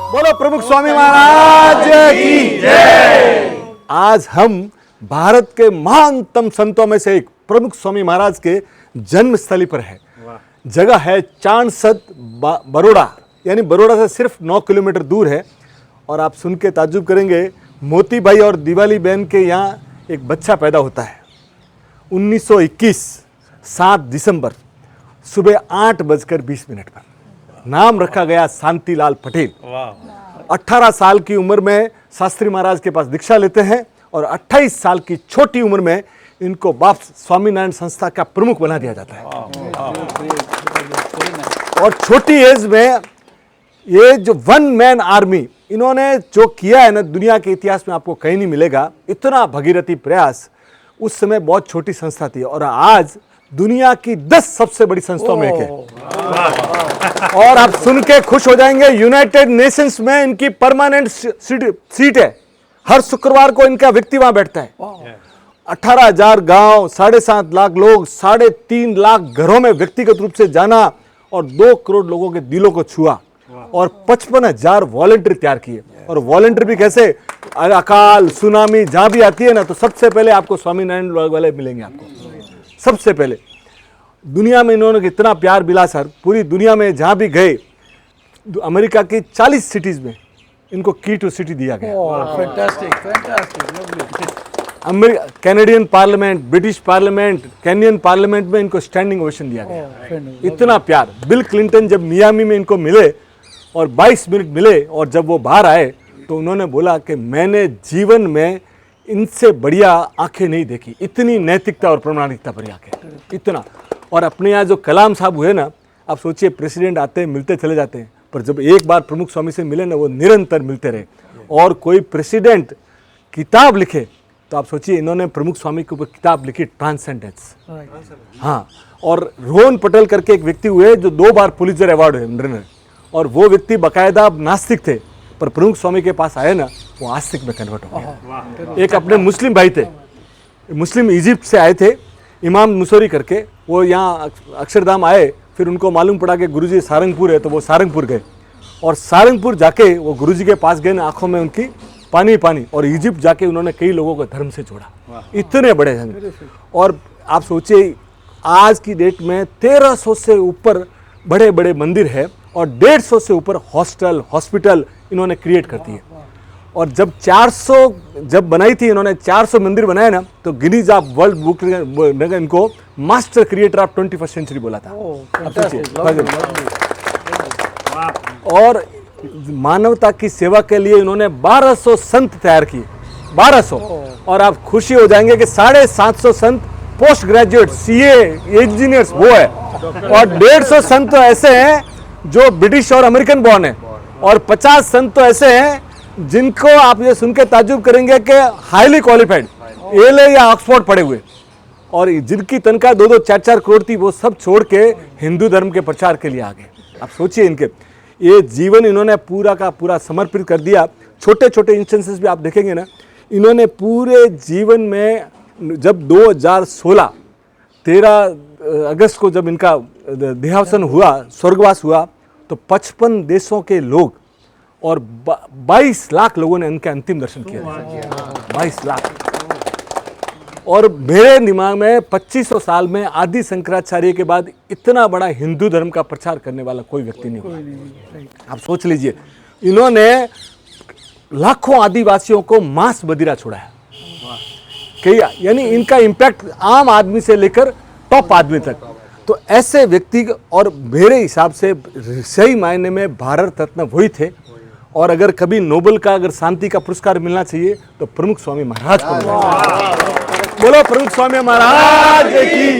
बोलो प्रमुख स्वामी महाराज की जय। आज हम भारत के महानतम संतों में से एक प्रमुख स्वामी महाराज के जन्म स्थली पर है। जगह है चांसद बड़ौदा, यानी बड़ौदा से सिर्फ 9 किलोमीटर दूर है। और आप सुन के ताज्जुब करेंगे, मोती भाई और दिवाली बहन के यहाँ एक बच्चा पैदा होता है 1921 7 दिसंबर सुबह 8:20 पर। नाम रखा गया शांतिलाल पटेल। 18 साल की उम्र में शास्त्री महाराज के पास दीक्षा लेते हैं और 28 साल की छोटी उम्र में इनको बाप स्वामीनारायण संस्था का प्रमुख बना दिया जाता है। और छोटी एज में ये जो वन मैन आर्मी इन्होंने जो किया है ना, दुनिया के इतिहास में आपको कहीं नहीं मिलेगा। इतना भगीरथी प्रयास, उस समय बहुत छोटी संस्था थी और आज दुनिया की 10 सबसे बड़ी संस्थाओं में एक है। और आप सुन के खुश हो जाएंगे, यूनाइटेड नेशंस में इनकी परमानेंट सीट है। हर शुक्रवार को इनका व्यक्ति वहां बैठता है। 18,000 गांव, 7.5 लाख लोग, 3.5 लाख घरों में व्यक्तिगत रूप से जाना और 2 करोड़ लोगों के दिलों को छुआ और 55,000 वॉलंटियर तैयार किए। और वॉलंटियर भी कैसे, अकाल सुनामी जहां भी आती है ना, तो सबसे पहले आपको स्वामीनारायण वाले मिलेंगे। आपको सबसे पहले दुनिया में इन्होंने कितना प्यार मिला सर। पूरी दुनिया में जहां भी गए, अमेरिका की 40 सिटीज में इनको की टू सिटी दिया गया। Canadian parliament, British parliament, Kenyon parliament में इनको स्टैंडिंग ओवेशन दिया गया। इतना प्यार। बिल क्लिंटन जब मियामी में इनको मिले और 22 मिनट मिले और जब वो बाहर आए तो उन्होंने बोला कि मैंने जीवन में इनसे बढ़िया आंखें नहीं देखी, इतनी नैतिकता और प्रामाणिकता भरी आंखें, इतना। और अपने यहाँ जो कलाम साहब हुए ना, आप सोचिए प्रेसिडेंट आते हैं, मिलते चले जाते हैं, पर जब एक बार प्रमुख स्वामी से मिले ना, वो निरंतर मिलते रहे। और कोई प्रेसिडेंट किताब लिखे तो आप सोचिए इन्होंने प्रमुख स्वामी के ऊपर किताब लिखी, ट्रांसेंडेंस। हाँ, और रोहन पटेल करके एक व्यक्ति हुए जो 2 बार पुलित्जर अवार्ड हुए, और वो व्यक्ति बाकायदा नास्तिक थे, पर प्रमुख स्वामी के पास आए ना, वो आस्तिक में कन्वर्ट हो गया। एक अपने मुस्लिम भाई थे, मुस्लिम इजिप्ट से आए थे, इमाम मुसोरी करके, वो यहाँ अक्षरधाम आए। फिर उनको मालूम पड़ा कि गुरुजी सारंगपुर है, तो वो सारंगपुर गए और सारंगपुर जाके वो गुरुजी के पास गए ना, आंखों में उनकी पानी पानी। और इजिप्ट जाके उन्होंने कई लोगों को धर्म से जोड़ा, इतने बड़े हैं। और आप सोचिए आज की डेट में 1300 से ऊपर बड़े बड़े मंदिर है और 150 से ऊपर हॉस्टल हॉस्पिटल इन्होंने क्रिएट कर दिए। और जब 400 जब बनाई थी इन्होंने, 400 मंदिर बनाए ना, तो गिनीज ऑफ वर्ल्ड बुक ने इनको master creator of 21st century बोला था। और मानवता की सेवा के लिए इन्होंने 1200 संत तैयार किए, 1200। और आप खुशी हो जाएंगे कि 750 संत पोस्ट ग्रेजुएट सीए इंजीनियर्स वो है, और 150 संत तो ऐसे हैं जो ब्रिटिश और अमेरिकन बॉर्न है, और 50 संत तो ऐसे हैं जिनको आप ये सुन के ताज्जुब करेंगे कि हाईली क्वालिफाइड, एलए या ऑक्सफोर्ड पढ़े हुए, और जिनकी तनख्वाह 2-2 4-4 करोड़ थी, वो सब छोड़ के हिंदू धर्म के प्रचार के लिए आ गए। आप सोचिए इनके ये जीवन इन्होंने पूरा का पूरा समर्पित कर दिया। छोटे छोटे इंस्टेंसेस भी आप देखेंगे ना, इन्होंने पूरे जीवन में, जब 2016 13 अगस्त को जब इनका देहावसान हुआ, स्वर्गवास हुआ, तो 55 देशों के लोग और 22 लाख लोगों ने इनके अंतिम दर्शन किया। 22 लाख। और मेरे दिमाग में 2500 साल में आदि शंकराचार्य के बाद इतना बड़ा हिंदू धर्म का प्रचार करने वाला कोई व्यक्ति नहीं हुआ। आप सोच लीजिए, इन्होंने लाखों आदिवासियों को मांस बदिरा छुड़ाया, यानी इनका इम्पैक्ट आम आदमी से लेकर टॉप आदमी तक। तो ऐसे व्यक्ति, और मेरे हिसाब से सही मायने में भारत रत्न वही थे। और अगर कभी नोबेल का अगर शांति का पुरस्कार मिलना चाहिए तो प्रमुख स्वामी महाराज को मिलना चाहिए। बोलो प्रमुख स्वामी महाराज की।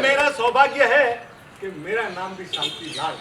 मेरा सौभाग्य है कि मेरा नाम भी शांति लाल।